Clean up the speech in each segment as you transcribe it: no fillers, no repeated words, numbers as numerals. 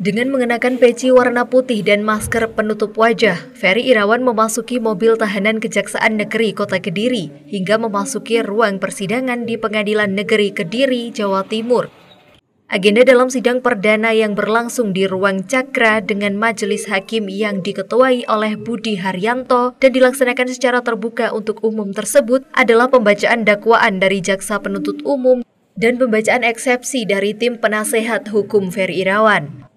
Dengan mengenakan peci warna putih dan masker penutup wajah, Ferry Irawan memasuki mobil tahanan Kejaksaan Negeri Kota Kediri hingga memasuki ruang persidangan di Pengadilan Negeri Kediri, Jawa Timur. Agenda dalam sidang perdana yang berlangsung di ruang Cakra dengan majelis hakim yang diketuai oleh Budi Haryanto dan dilaksanakan secara terbuka untuk umum tersebut adalah pembacaan dakwaan dari jaksa penuntut umum dan pembacaan eksepsi dari tim penasehat hukum Ferry Irawan.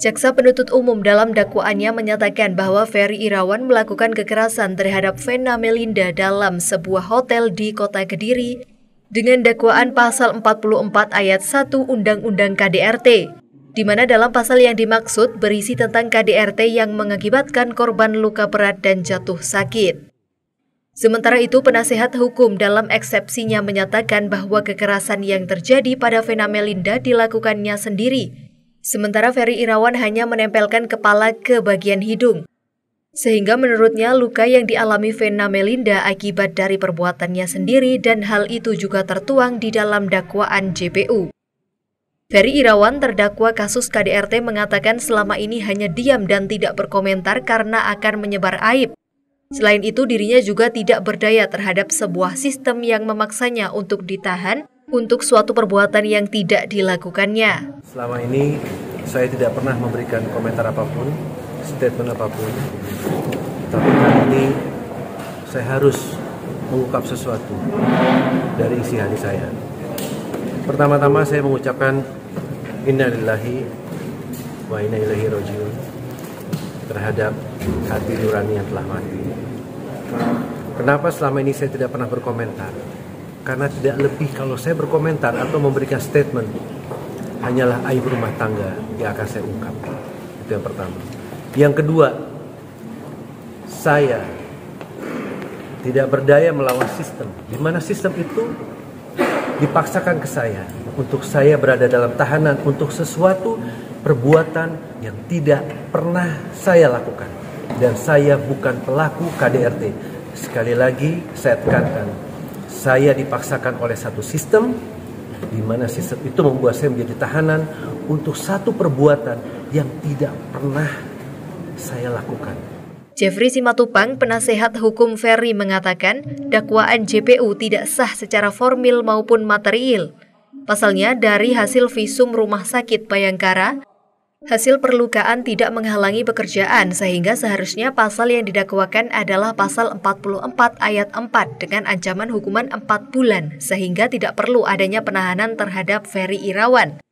Jaksa penuntut umum dalam dakwaannya menyatakan bahwa Ferry Irawan melakukan kekerasan terhadap Vena Melinda dalam sebuah hotel di Kota Kediri dengan dakwaan pasal 44 ayat 1 Undang-Undang KDRT, di mana dalam pasal yang dimaksud berisi tentang KDRT yang mengakibatkan korban luka berat dan jatuh sakit. Sementara itu, penasehat hukum dalam eksepsinya menyatakan bahwa kekerasan yang terjadi pada Vena Melinda dilakukannya sendiri, sementara Ferry Irawan hanya menempelkan kepala ke bagian hidung. Sehingga menurutnya luka yang dialami Vena Melinda akibat dari perbuatannya sendiri dan hal itu juga tertuang di dalam dakwaan JPU. Ferry Irawan terdakwa kasus KDRT mengatakan selama ini hanya diam dan tidak berkomentar karena akan menyebar aib. Selain itu dirinya juga tidak berdaya terhadap sebuah sistem yang memaksanya untuk ditahan untuk suatu perbuatan yang tidak dilakukannya. Selama ini saya tidak pernah memberikan komentar apapun, statement apapun. Tapi kali ini saya harus mengungkap sesuatu dari isi hati saya. Pertama-tama saya mengucapkan inna lillahi wa inna ilaihi rajiun terhadap hati nurani yang telah mati. Kenapa selama ini saya tidak pernah berkomentar? Karena tidak lebih kalau saya berkomentar atau memberikan statement hanyalah aib rumah tangga yang akan saya ungkap. Itu yang pertama. Yang kedua, saya tidak berdaya melawan sistem, di mana sistem itu dipaksakan ke saya untuk saya berada dalam tahanan untuk sesuatu perbuatan yang tidak pernah saya lakukan. Dan saya bukan pelaku KDRT. Sekali lagi saya tekankan, saya dipaksakan oleh satu sistem, di mana sistem itu membuat saya menjadi tahanan untuk satu perbuatan yang tidak pernah saya lakukan. Jeffrey Simatupang, penasehat hukum Ferry, mengatakan dakwaan JPU tidak sah secara formil maupun material. Pasalnya, dari hasil visum Rumah Sakit Bayangkara, hasil perlukaan tidak menghalangi pekerjaan sehingga seharusnya pasal yang didakwakan adalah pasal 44 ayat 4 dengan ancaman hukuman 4 bulan sehingga tidak perlu adanya penahanan terhadap Ferry Irawan.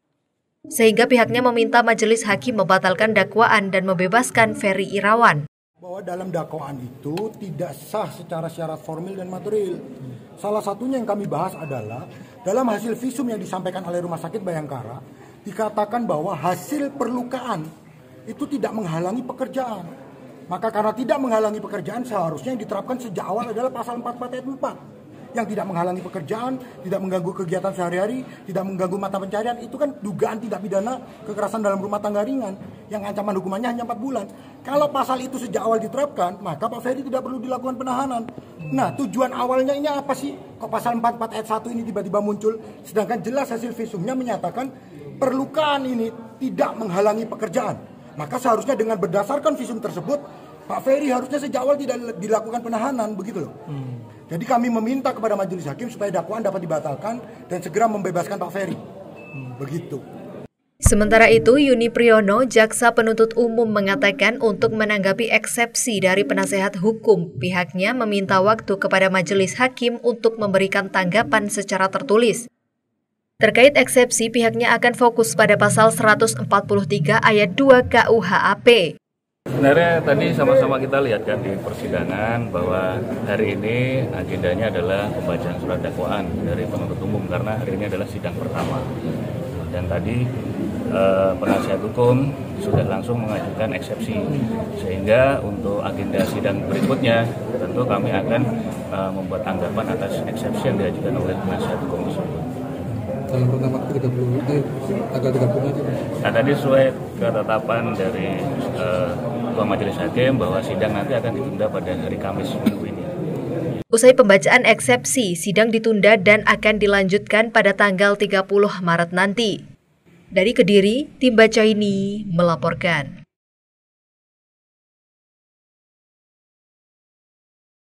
Sehingga pihaknya meminta majelis hakim membatalkan dakwaan dan membebaskan Ferry Irawan. Bahwa dalam dakwaan itu tidak sah secara syarat formil dan material. Salah satunya yang kami bahas adalah dalam hasil visum yang disampaikan oleh Rumah Sakit Bayangkara, dikatakan bahwa hasil perlukaan itu tidak menghalangi pekerjaan. Maka karena tidak menghalangi pekerjaan, seharusnya yang diterapkan sejak awal adalah pasal 44 ayat 4. Yang tidak menghalangi pekerjaan, tidak mengganggu kegiatan sehari-hari, tidak mengganggu mata pencarian. Itu kan dugaan tindak pidana kekerasan dalam rumah tangga ringan yang ancaman hukumannya hanya 4 bulan. Kalau pasal itu sejak awal diterapkan, maka Pak Ferry tidak perlu dilakukan penahanan. Nah, tujuan awalnya ini apa sih? Kok pasal 44 ayat 1 ini tiba-tiba muncul? Sedangkan jelas hasil visumnya menyatakan perlukaan ini tidak menghalangi pekerjaan. Maka seharusnya dengan berdasarkan visum tersebut, Pak Ferry harusnya sejak awal tidak dilakukan penahanan, begitu loh. Jadi kami meminta kepada majelis hakim supaya dakwaan dapat dibatalkan dan segera membebaskan Pak Ferry. Begitu. Sementara itu, Yuni Priyono, jaksa penuntut umum, mengatakan untuk menanggapi eksepsi dari penasehat hukum, pihaknya meminta waktu kepada majelis hakim untuk memberikan tanggapan secara tertulis. Terkait eksepsi, pihaknya akan fokus pada pasal 143 ayat 2 KUHAP. Sebenarnya tadi sama-sama kita lihat kan di persidangan bahwa hari ini agendanya adalah pembacaan surat dakwaan dari penuntut umum karena hari ini adalah sidang pertama. Dan tadi penasihat hukum sudah langsung mengajukan eksepsi, sehingga untuk agenda sidang berikutnya tentu kami akan membuat tanggapan atas eksepsi yang diajukan oleh penasihat hukum tersebut. Dalam pertama tanggal 30 aja. Nah, tadi sesuai ketetapan dari Ketua Majelis Hakim bahwa sidang nanti akan ditunda pada hari Kamis minggu ini. Usai pembacaan eksepsi, sidang ditunda dan akan dilanjutkan pada tanggal 30 Maret nanti. Dari Kediri, Tim Baca ini melaporkan.